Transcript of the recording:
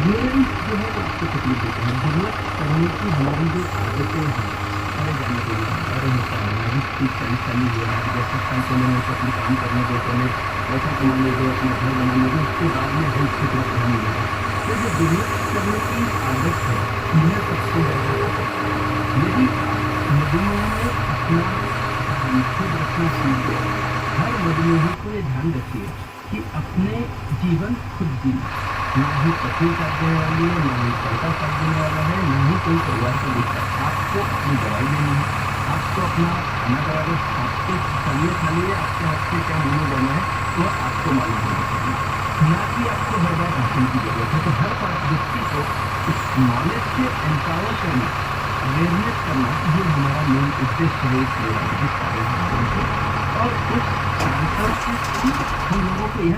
Parents जो है वो आपको तकलीफ देते हैं, ज़रूरत पड़ने की हमारी जो आदतें हैं, अरे जाने दो यार, अरे होता है, अभी ठीक चाली हुआ है, जैसे कल पहले मेरे को अपने काम करने दो, पहले पैसा कमाने दो, अपना घर बनाने दो, उसके बाद में हेल्थ की तरफ ध्यान देगा। तो जो ज़रूरत करने की आदत है, यह सबसे ज़्यादा खतरनाक है। यदि आप मधुमेह में अपना खुद रखना सीख गए, हर मधुमेही को ये ध्यान रखिए कि अपने जीवन खुद जीना, ना ही पत्नी साथ देने वाली है, ना ही पैसा साथ देने वाला है, ना ही कोई परिवार का रिश्ता। आपको अपनी दवाई लेनी है, आपको अपना खाना बना दो, आपको तबीयत खानी है, आपके हाथ से क्या मुँह में जाना है, वो आपको मालूम होना चाहिए। ना कि आपको हर बार राशन की ज़रूरत है। तो हर बार व्यक्ति को इस नॉलेज से एम्पावर करना, अवेयरनेस करना, ये हमारा मेन उद्देश्य है इस जिस कार्य और उस कार्यक्रम से हम लोगों को यह